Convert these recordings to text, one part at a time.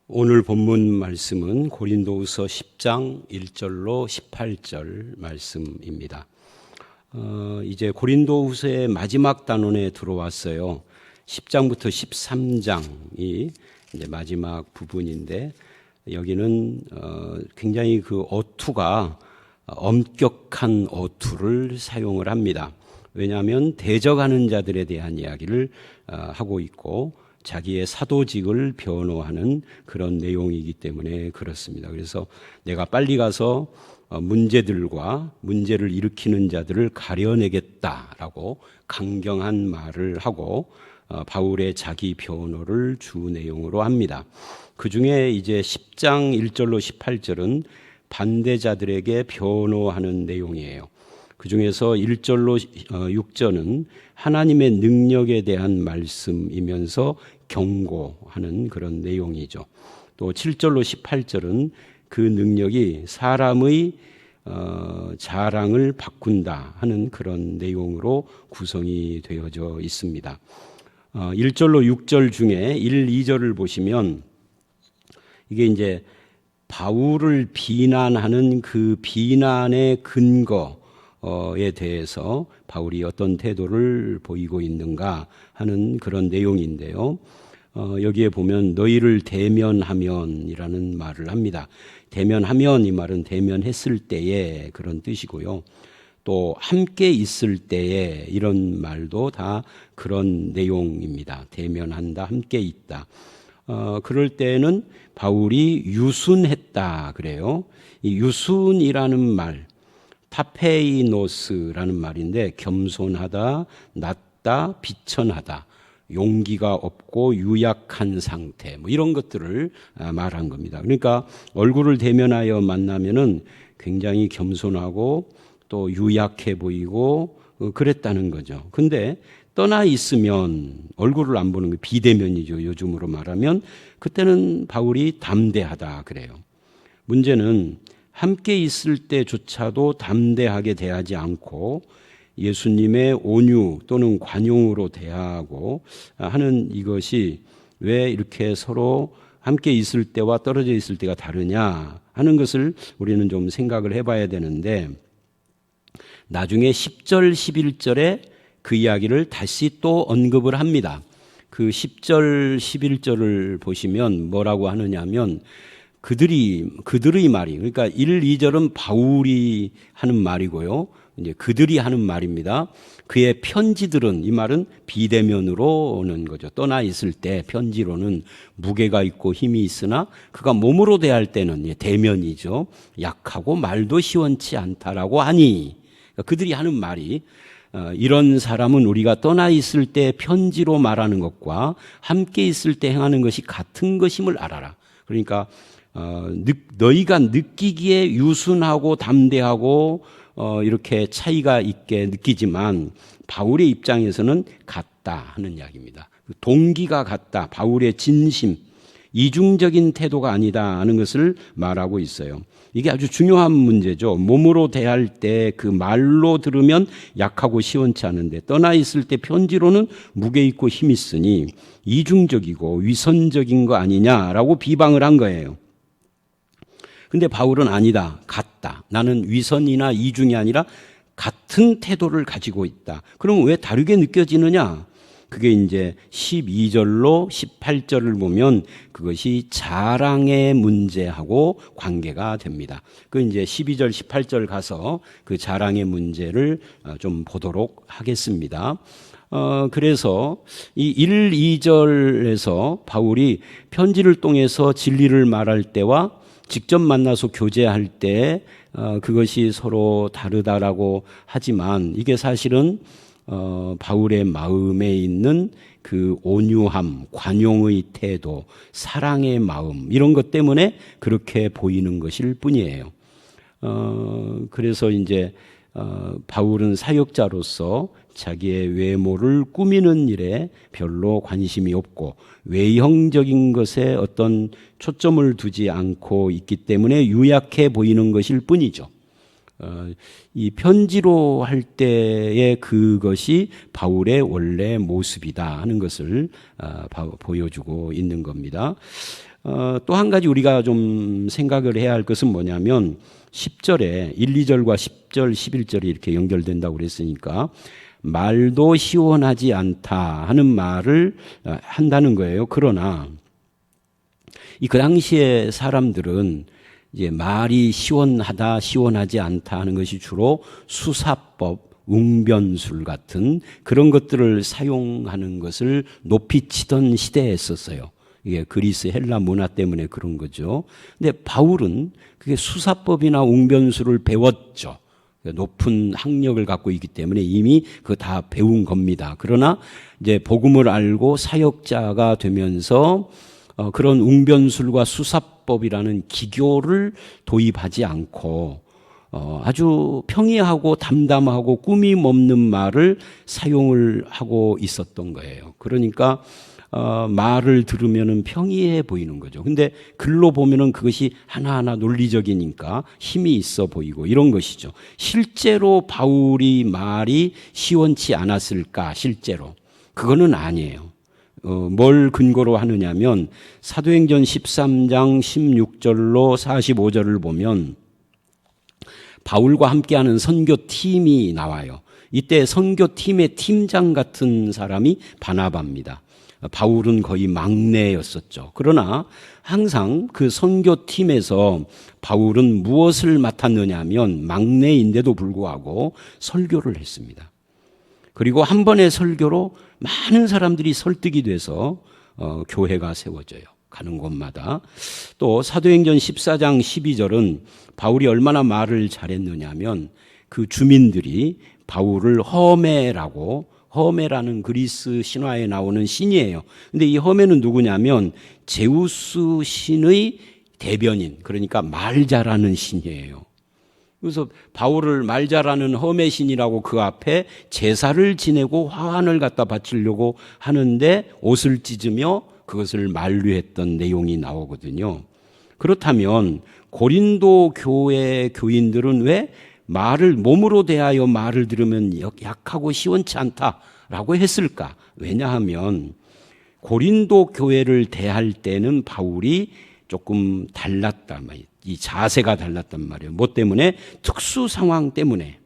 오늘 본문 말씀은 고린도후서 10장 1절로 18절 말씀입니다. 이제 고린도후서의 마지막 단원에 들어왔어요. 10장부터 13장이 이제 마지막 부분인데 여기는 굉장히 그 어투가 엄격한 어투를 사용을 합니다. 왜냐하면 대적하는 자들에 대한 이야기를 하고 있고 자기의 사도직을 변호하는 그런 내용이기 때문에 그렇습니다. 그래서 내가 빨리 가서 문제들과 문제를 일으키는 자들을 가려내겠다라고 강경한 말을 하고 바울의 자기 변호를 주 내용으로 합니다. 그 중에 이제 10장 1절로 18절은 반대자들에게 변호하는 내용이에요. 그 중에서 1절로 6절은 하나님의 능력에 대한 말씀이면서 경고하는 그런 내용이죠. 또 7절로 18절은 그 능력이 사람의 자랑을 바꾼다 하는 그런 내용으로 구성이 되어져 있습니다. 1절로 6절 중에 1, 2절을 보시면 이게 이제 바울을 비난하는 그 비난의 근거에 대해서 바울이 어떤 태도를 보이고 있는가 하는 그런 내용인데요. 여기에 보면 너희를 대면하면이라는 말을 합니다. 대면하면 이 말은 대면했을 때에 그런 뜻이고요. 또 함께 있을 때에 이런 말도 다 그런 내용입니다. 대면한다, 함께 있다. 그럴 때는 바울이 유순했다 그래요. 이 유순이라는 말, 타페이노스라는 말인데 겸손하다, 낮다, 비천하다, 용기가 없고 유약한 상태 뭐 이런 것들을 말한 겁니다. 그러니까 얼굴을 대면하여 만나면은 굉장히 겸손하고 또 유약해 보이고 그랬다는 거죠. 근데 떠나 있으면 얼굴을 안 보는 게 비대면이죠. 요즘으로 말하면 그때는 바울이 담대하다 그래요. 문제는 함께 있을 때조차도 담대하게 대하지 않고 예수님의 온유 또는 관용으로 대하고 하는 이것이 왜 이렇게 서로 함께 있을 때와 떨어져 있을 때가 다르냐 하는 것을 우리는 좀 생각을 해봐야 되는데 나중에 10절, 11절에 그 이야기를 다시 또 언급을 합니다. 그 10절, 11절을 보시면 뭐라고 하느냐면 그들의 말이, 그러니까 1, 2절은 바울이 하는 말이고요. 이제 그들이 하는 말입니다. 그의 편지들은, 이 말은 비대면으로 오는 거죠. 떠나 있을 때 편지로는 무게가 있고 힘이 있으나 그가 몸으로 대할 때는 대면이죠. 약하고 말도 시원치 않다라고 하니 그들이 하는 말이 이런 사람은 우리가 떠나 있을 때 편지로 말하는 것과 함께 있을 때 행하는 것이 같은 것임을 알아라. 그러니까 너희가 느끼기에 유순하고 담대하고 이렇게 차이가 있게 느끼지만 바울의 입장에서는 같다 하는 이야기입니다. 동기가 같다. 바울의 진심, 이중적인 태도가 아니다 하는 것을 말하고 있어요. 이게 아주 중요한 문제죠. 몸으로 대할 때 그 말로 들으면 약하고 시원치 않은데 떠나 있을 때 편지로는 무게 있고 힘 있으니 이중적이고 위선적인 거 아니냐라고 비방을 한 거예요. 근데 바울은 아니다. 같다. 나는 위선이나 이중이 아니라 같은 태도를 가지고 있다. 그럼 왜 다르게 느껴지느냐? 그게 이제 12절로 18절을 보면 그것이 자랑의 문제하고 관계가 됩니다. 그 이제 12절, 18절 가서 그 자랑의 문제를 좀 보도록 하겠습니다. 그래서 이 1, 2절에서 바울이 편지를 통해서 진리를 말할 때와 직접 만나서 교제할 때 그것이 서로 다르다라고 하지만 이게 사실은 바울의 마음에 있는 그 온유함, 관용의 태도, 사랑의 마음 이런 것 때문에 그렇게 보이는 것일 뿐이에요. 그래서 이제 바울은 사역자로서 자기의 외모를 꾸미는 일에 별로 관심이 없고 외형적인 것에 어떤 초점을 두지 않고 있기 때문에 유약해 보이는 것일 뿐이죠. 이 편지로 할 때의 그것이 바울의 원래 모습이다 하는 것을 보여주고 있는 겁니다. 또 한 가지 우리가 좀 생각을 해야 할 것은 뭐냐면 10절에 1, 2절과 10절, 11절이 이렇게 연결된다고 그랬으니까 말도 시원하지 않다 하는 말을 한다는 거예요. 그러나 그 당시에 사람들은 이제 말이 시원하다, 시원하지 않다 하는 것이 주로 수사법, 웅변술 같은 그런 것들을 사용하는 것을 높이 치던 시대였었어요. 이게 그리스 헬라 문화 때문에 그런 거죠. 근데 바울은 그게 수사법이나 웅변술을 배웠죠. 높은 학력을 갖고 있기 때문에 이미 그거 다 배운 겁니다. 그러나 이제 복음을 알고 사역자가 되면서 그런 웅변술과 수사법이라는 기교를 도입하지 않고 아주 평이하고 담담하고 꾸밈 없는 말을 사용을 하고 있었던 거예요. 그러니까 말을 들으면은 평이해 보이는 거죠. 근데 글로 보면은 그것이 하나하나 논리적이니까 힘이 있어 보이고 이런 것이죠. 실제로 바울이 말이 시원치 않았을까? 실제로 그거는 아니에요. 뭘 근거로 하느냐면 사도행전 13장 16절로 45절을 보면 바울과 함께하는 선교팀이 나와요. 이때 선교팀의 팀장 같은 사람이 바나바입니다. 바울은 거의 막내였었죠. 그러나 항상 그 선교팀에서 바울은 무엇을 맡았느냐 하면 막내인데도 불구하고 설교를 했습니다. 그리고 한 번의 설교로 많은 사람들이 설득이 돼서 교회가 세워져요. 가는 곳마다. 또 사도행전 14장 12절은 바울이 얼마나 말을 잘했느냐 하면 그 주민들이 바울을 허메라는 그리스 신화에 나오는 신이에요. 근데 이 허메는 누구냐면 제우스 신의 대변인, 그러니까 말 잘하는 신이에요. 그래서 바울을 말 잘하는 허메 신이라고 그 앞에 제사를 지내고 화환을 갖다 바치려고 하는데 옷을 찢으며 그것을 만류했던 내용이 나오거든요. 그렇다면 고린도 교회 교인들은 왜 말을 몸으로 대하여 말을 들으면 약하고 시원치 않다라고 했을까? 왜냐하면 고린도 교회를 대할 때는 바울이 조금 달랐단 말이에요. 이 자세가 달랐단 말이에요. 뭐 때문에? 특수 상황 때문에.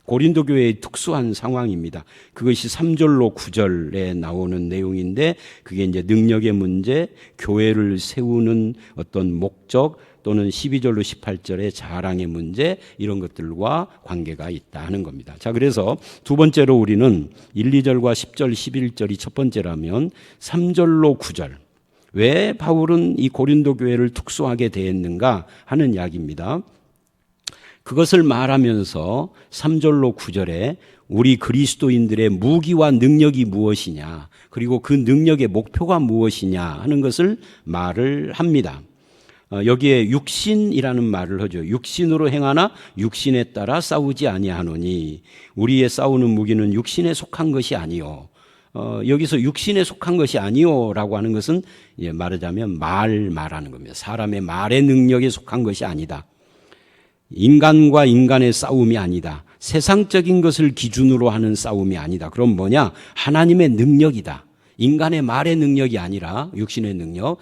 고린도 교회의 특수한 상황입니다. 그것이 3절로 9절에 나오는 내용인데 그게 이제 능력의 문제, 교회를 세우는 어떤 목적 또는 12절로 18절의 자랑의 문제 이런 것들과 관계가 있다 하는 겁니다. 자, 그래서 두 번째로 우리는 1, 2절과 10절, 11절이 첫 번째라면 3절로 9절. 왜 바울은 이 고린도 교회를 특수하게 대했는가 하는 이야기입니다. 그것을 말하면서 3절로 9절에 우리 그리스도인들의 무기와 능력이 무엇이냐 그리고 그 능력의 목표가 무엇이냐 하는 것을 말을 합니다. 여기에 육신이라는 말을 하죠. 육신으로 행하나 육신에 따라 싸우지 아니하노니 우리의 싸우는 무기는 육신에 속한 것이 아니요. 여기서 육신에 속한 것이 아니요라고 하는 것은 말하자면 말하는 겁니다. 사람의 말의 능력에 속한 것이 아니다. 인간과 인간의 싸움이 아니다. 세상적인 것을 기준으로 하는 싸움이 아니다. 그럼 뭐냐? 하나님의 능력이다. 인간의 말의 능력이 아니라 육신의 능력,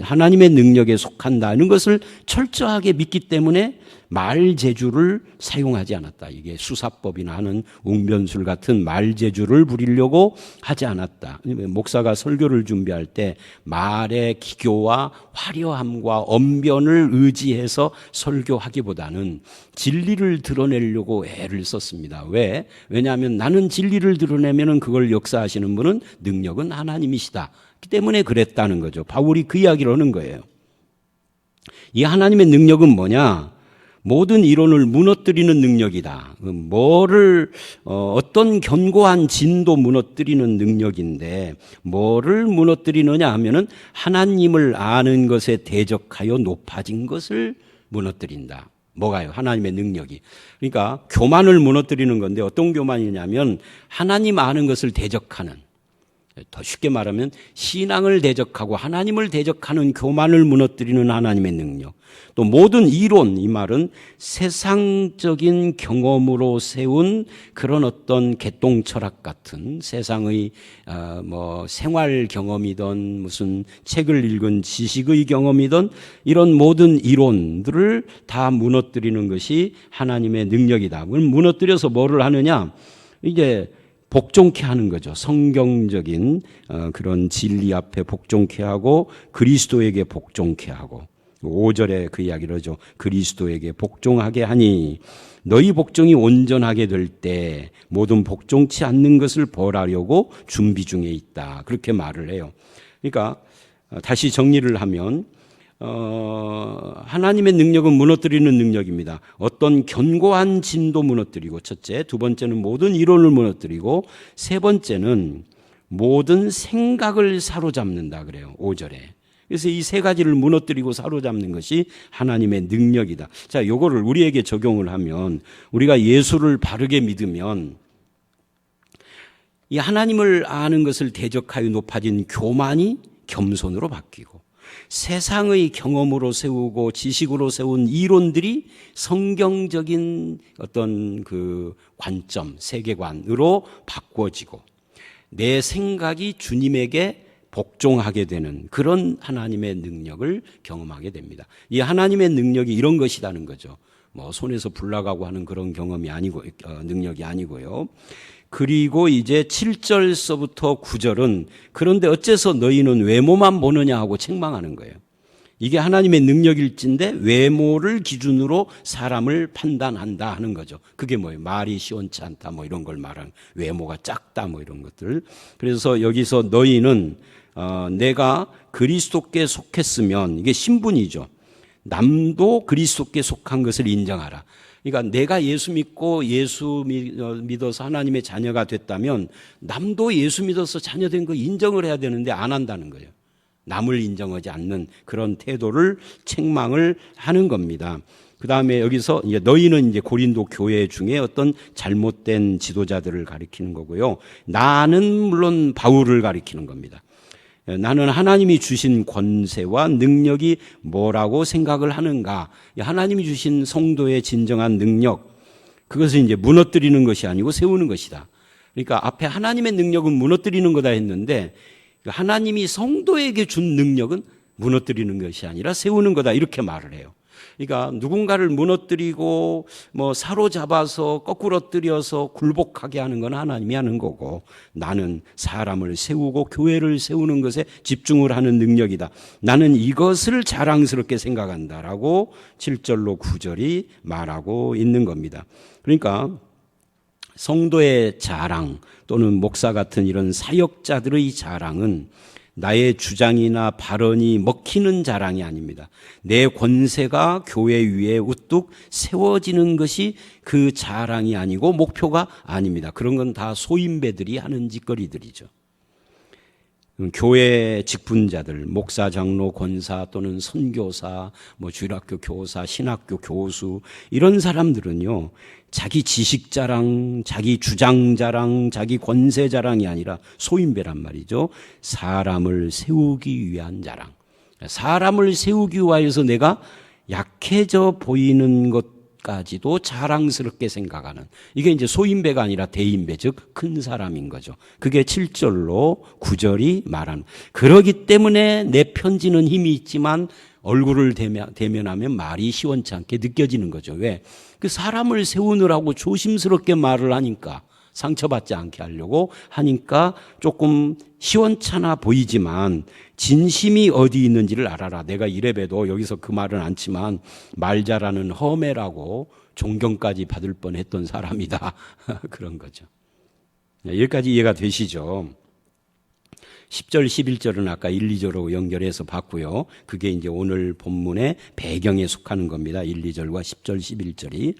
하나님의 능력에 속한다는 것을 철저하게 믿기 때문에 말재주를 사용하지 않았다. 이게 수사법이나 하는 웅변술 같은 말재주를 부리려고 하지 않았다. 목사가 설교를 준비할 때 말의 기교와 화려함과 언변을 의지해서 설교하기보다는 진리를 드러내려고 애를 썼습니다. 왜? 왜냐하면 나는 진리를 드러내면 그걸 역사하시는 분은 능력은 하나님이시다. 그렇기 때문에 그랬다는 거죠. 바울이 그 이야기를 하는 거예요. 이 하나님의 능력은 뭐냐? 모든 이론을 무너뜨리는 능력이다. 어떤 견고한 진도 무너뜨리는 능력인데 뭐를 무너뜨리느냐 하면은 하나님을 아는 것에 대적하여 높아진 것을 무너뜨린다. 뭐가요? 하나님의 능력이. 그러니까 교만을 무너뜨리는 건데 어떤 교만이냐면 하나님 아는 것을 대적하는 더 쉽게 말하면 신앙을 대적하고 하나님을 대적하는 교만을 무너뜨리는 하나님의 능력. 또 모든 이론, 이 말은 세상적인 경험으로 세운 그런 어떤 개똥 철학 같은 세상의 생활 경험이든 무슨 책을 읽은 지식의 경험이든 이런 모든 이론들을 다 무너뜨리는 것이 하나님의 능력이다. 그럼 무너뜨려서 뭐를 하느냐? 이제 복종케 하는 거죠. 성경적인 그런 진리 앞에 복종케 하고 그리스도에게 복종케 하고 5절에 그 이야기를 하죠. 그리스도에게 복종하게 하니 너희 복종이 온전하게 될 때 모든 복종치 않는 것을 벌하려고 준비 중에 있다. 그렇게 말을 해요. 그러니까 다시 정리를 하면 하나님의 능력은 무너뜨리는 능력입니다. 어떤 견고한 진도 무너뜨리고 첫째, 두 번째는 모든 이론을 무너뜨리고 세 번째는 모든 생각을 사로잡는다 그래요. 5절에. 그래서 이 세 가지를 무너뜨리고 사로잡는 것이 하나님의 능력이다. 자, 요거를 우리에게 적용을 하면 우리가 예수를 바르게 믿으면 이 하나님을 아는 것을 대적하여 높아진 교만이 겸손으로 바뀌고 세상의 경험으로 세우고 지식으로 세운 이론들이 성경적인 어떤 그 관점, 세계관으로 바꿔지고 내 생각이 주님에게 복종하게 되는 그런 하나님의 능력을 경험하게 됩니다. 이 하나님의 능력이 이런 것이라는 거죠. 뭐 손에서 불 나가고 하는 그런 경험이 아니고 능력이 아니고요. 그리고 이제 7절서부터 9절은 그런데 어째서 너희는 외모만 보느냐 하고 책망하는 거예요. 이게 하나님의 능력일진데 외모를 기준으로 사람을 판단한다 하는 거죠. 그게 뭐예요? 말이 시원치 않다 뭐 이런 걸 말하는 외모가 작다 뭐 이런 것들. 그래서 여기서 너희는 내가 그리스도께 속했으면 이게 신분이죠. 남도 그리스도께 속한 것을 인정하라. 그러니까 내가 예수 믿고 예수 믿어서 하나님의 자녀가 됐다면 남도 예수 믿어서 자녀된 거 인정을 해야 되는데 안 한다는 거예요. 남을 인정하지 않는 그런 태도를 책망을 하는 겁니다. 그 다음에 여기서 이제 너희는 이제 고린도 교회 중에 어떤 잘못된 지도자들을 가리키는 거고요. 나는 물론 바울을 가리키는 겁니다. 나는 하나님이 주신 권세와 능력이 뭐라고 생각을 하는가? 하나님이 주신 성도의 진정한 능력, 그것을 이제 무너뜨리는 것이 아니고 세우는 것이다. 그러니까 앞에 하나님의 능력은 무너뜨리는 거다 했는데 하나님이 성도에게 준 능력은 무너뜨리는 것이 아니라 세우는 거다 이렇게 말을 해요. 그러니까 누군가를 무너뜨리고 뭐 사로잡아서 거꾸러뜨려서 굴복하게 하는 건 하나님이 하는 거고 나는 사람을 세우고 교회를 세우는 것에 집중을 하는 능력이다. 나는 이것을 자랑스럽게 생각한다라고 7절로 9절이 말하고 있는 겁니다. 그러니까 성도의 자랑 또는 목사 같은 이런 사역자들의 자랑은 나의 주장이나 발언이 먹히는 자랑이 아닙니다. 내 권세가 교회 위에 우뚝 세워지는 것이 그 자랑이 아니고 목표가 아닙니다. 그런 건 다 소인배들이 하는 짓거리들이죠. 교회 직분자들, 목사, 장로, 권사 또는 선교사, 뭐 주일학교 교사, 신학교 교수 이런 사람들은요. 자기 지식 자랑, 자기 주장 자랑, 자기 권세 자랑이 아니라 소인배란 말이죠. 사람을 세우기 위한 자랑. 사람을 세우기 위해서 내가 약해져 보이는 것까지도 자랑스럽게 생각하는 이게 이제 소인배가 아니라 대인배, 즉 큰 사람인 거죠. 그게 7절로 9절이 말하는. 그러기 때문에 내 편지는 힘이 있지만 얼굴을 대면하면 말이 시원치 않게 느껴지는 거죠. 왜? 그 사람을 세우느라고 조심스럽게 말을 하니까 상처받지 않게 하려고 하니까 조금 시원찮아 보이지만 진심이 어디 있는지를 알아라. 내가 이래봬도 여기서 그 말은 않지만 말 잘하는 허매라고 존경까지 받을 뻔했던 사람이다. 그런 거죠. 여기까지 이해가 되시죠? 10절, 11절은 아까 1, 2절로 연결해서 봤고요. 그게 이제 오늘 본문의 배경에 속하는 겁니다. 1, 2절과 10절, 11절이.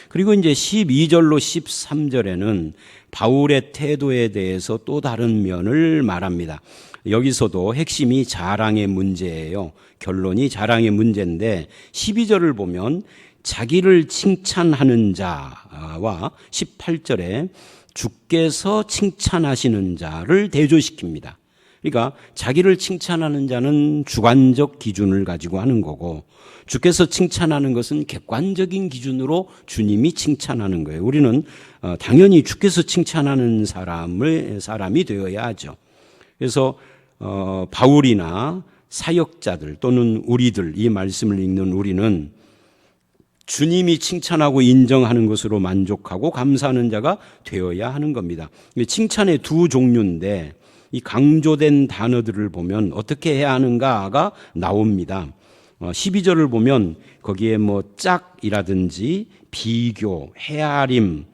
그리고 이제 12절로 13절에는 바울의 태도에 대해서 또 다른 면을 말합니다. 여기서도 핵심이 자랑의 문제예요. 결론이 자랑의 문제인데 12절을 보면 자기를 칭찬하는 자와 18절에 주께서 칭찬하시는 자를 대조시킵니다. 그러니까 자기를 칭찬하는 자는 주관적 기준을 가지고 하는 거고, 주께서 칭찬하는 것은 객관적인 기준으로 주님이 칭찬하는 거예요. 우리는 당연히 주께서 칭찬하는 사람이 되어야 하죠. 그래서 바울이나 사역자들 또는 우리들, 이 말씀을 읽는 우리는 주님이 칭찬하고 인정하는 것으로 만족하고 감사하는 자가 되어야 하는 겁니다. 칭찬의 두 종류인데 이 강조된 단어들을 보면 어떻게 해야 하는가가 나옵니다. 12절을 보면 거기에 뭐 짝이라든지 비교, 헤아림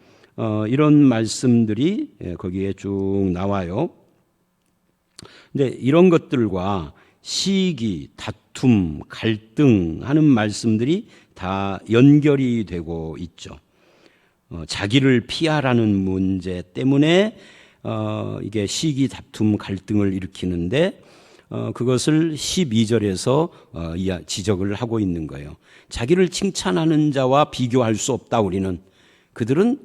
이런 말씀들이 거기에 쭉 나와요. 근데 이런 것들과 시기, 다툼, 갈등 하는 말씀들이 다 연결이 되고 있죠. 자기를 피하라는 문제 때문에 이게 시기, 다툼, 갈등을 일으키는데 그것을 12절에서 지적을 하고 있는 거예요. 자기를 칭찬하는 자와 비교할 수 없다. 우리는 그들은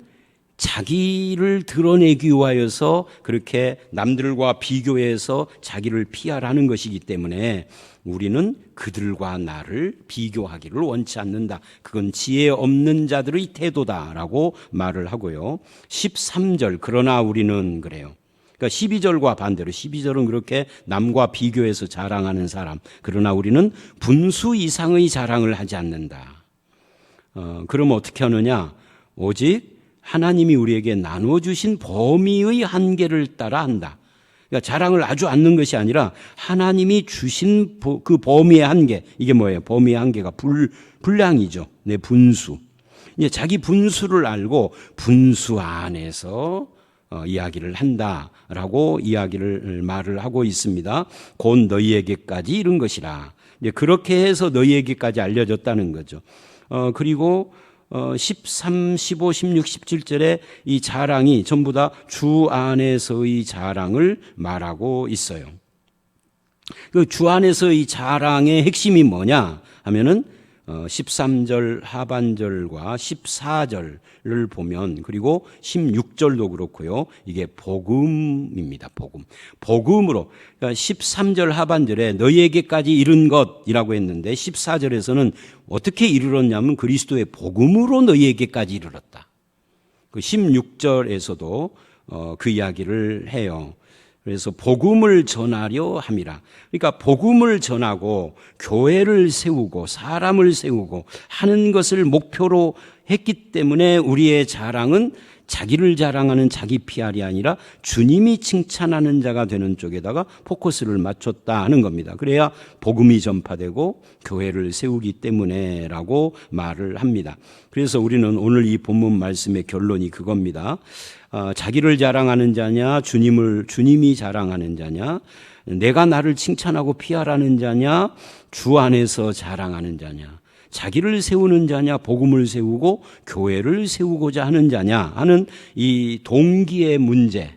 자기를 드러내기 위하여서 그렇게 남들과 비교해서 자기를 피하라는 것이기 때문에 우리는 그들과 나를 비교하기를 원치 않는다. 그건 지혜 없는 자들의 태도다라고 말을 하고요. 13절 그러나 우리는 그래요. 그러니까 12절과 반대로 12절은 그렇게 남과 비교해서 자랑하는 사람, 그러나 우리는 분수 이상의 자랑을 하지 않는다. 그럼 어떻게 하느냐? 오직 하나님이 우리에게 나눠주신 범위의 한계를 따라 한다. 그러니까 자랑을 아주 않는 것이 아니라 하나님이 주신 그 범위의 한계, 이게 뭐예요? 범위의 한계가 분량이죠. 내 분수. 이제 자기 분수를 알고 분수 안에서 이야기를 한다라고 말을 하고 있습니다. 곧 너희에게까지 이른 것이라. 이제 그렇게 해서 너희에게까지 알려졌다는 거죠. 그리고 13, 15, 16, 17절에 이 자랑이 전부 다 주 안에서의 자랑을 말하고 있어요. 그 주 안에서의 자랑의 핵심이 뭐냐 하면은 13절 하반절과 14절을 보면, 그리고 16절도 그렇고요. 이게 복음입니다. 복음으로, 그러니까 13절 하반절에 너희에게까지 이른 것이라고 했는데 14절에서는 어떻게 이르렀냐면 그리스도의 복음으로 너희에게까지 이르렀다. 그 16절에서도 그 이야기를 해요. 그래서 복음을 전하려 함이라. 그러니까 복음을 전하고 교회를 세우고 사람을 세우고 하는 것을 목표로 했기 때문에 우리의 자랑은 자기를 자랑하는 자기 PR이 아니라 주님이 칭찬하는 자가 되는 쪽에다가 포커스를 맞췄다 하는 겁니다. 그래야 복음이 전파되고 교회를 세우기 때문에라고 말을 합니다. 그래서 우리는 오늘 이 본문 말씀의 결론이 그겁니다. 자기를 자랑하는 자냐, 주님이 자랑하는 자냐, 내가 나를 칭찬하고 피하라는 자냐, 주 안에서 자랑하는 자냐, 자기를 세우는 자냐, 복음을 세우고 교회를 세우고자 하는 자냐 하는 이 동기의 문제,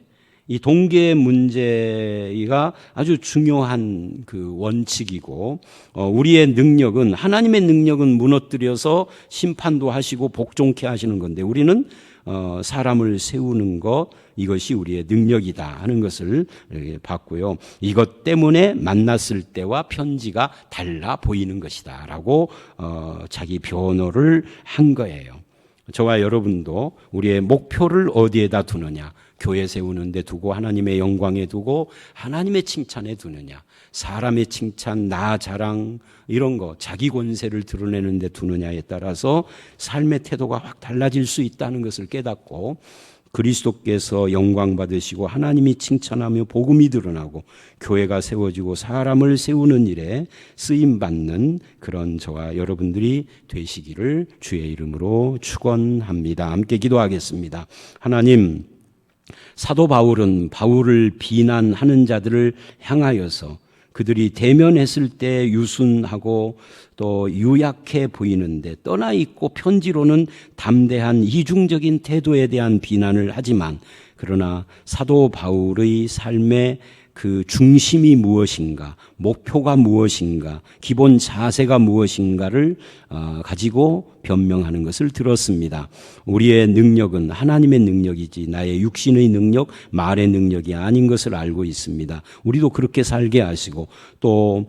이 동기의 문제가 아주 중요한 그 원칙이고, 우리의 능력은, 하나님의 능력은 무너뜨려서 심판도 하시고 복종케 하시는 건데 우리는 사람을 세우는 것, 이것이 우리의 능력이다 하는 것을 봤고요. 이것 때문에 만났을 때와 편지가 달라 보이는 것이다 라고 자기 변호를 한 거예요. 저와 여러분도 우리의 목표를 어디에다 두느냐, 교회 세우는 데 두고 하나님의 영광에 두고 하나님의 칭찬에 두느냐, 사람의 칭찬, 나 자랑 이런 거 자기 권세를 드러내는 데 두느냐에 따라서 삶의 태도가 확 달라질 수 있다는 것을 깨닫고, 그리스도께서 영광 받으시고 하나님이 칭찬하며 복음이 드러나고 교회가 세워지고 사람을 세우는 일에 쓰임받는 그런 저와 여러분들이 되시기를 주의 이름으로 축원합니다. 함께 기도하겠습니다. 하나님, 사도 바울은 바울을 비난하는 자들을 향하여서 그들이 대면했을 때 유순하고 또 유약해 보이는데 떠나 있고 편지로는 담대한 이중적인 태도에 대한 비난을 하지만, 그러나 사도 바울의 삶의 그 중심이 무엇인가, 목표가 무엇인가, 기본 자세가 무엇인가를 가지고 변명하는 것을 들었습니다. 우리의 능력은 하나님의 능력이지 나의 육신의 능력, 말의 능력이 아닌 것을 알고 있습니다. 우리도 그렇게 살게 하시고 또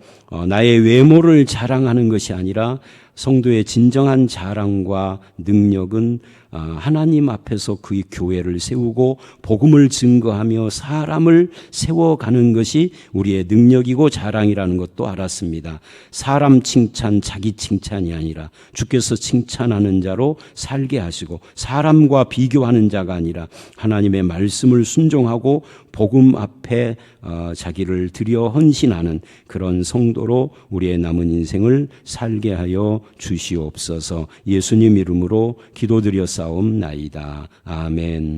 나의 외모를 자랑하는 것이 아니라 성도의 진정한 자랑과 능력은 하나님 앞에서 그 교회를 세우고 복음을 증거하며 사람을 세워가는 것이 우리의 능력이고 자랑이라는 것도 알았습니다. 사람 칭찬, 자기 칭찬이 아니라 주께서 칭찬하는 자로 살게 하시고 사람과 비교하는 자가 아니라 하나님의 말씀을 순종하고 복음 앞에 자기를 드려 헌신하는 그런 성도로 우리의 남은 인생을 살게 하여 주시옵소서. 예수님 이름으로 기도드렸사옵나이다. 아멘.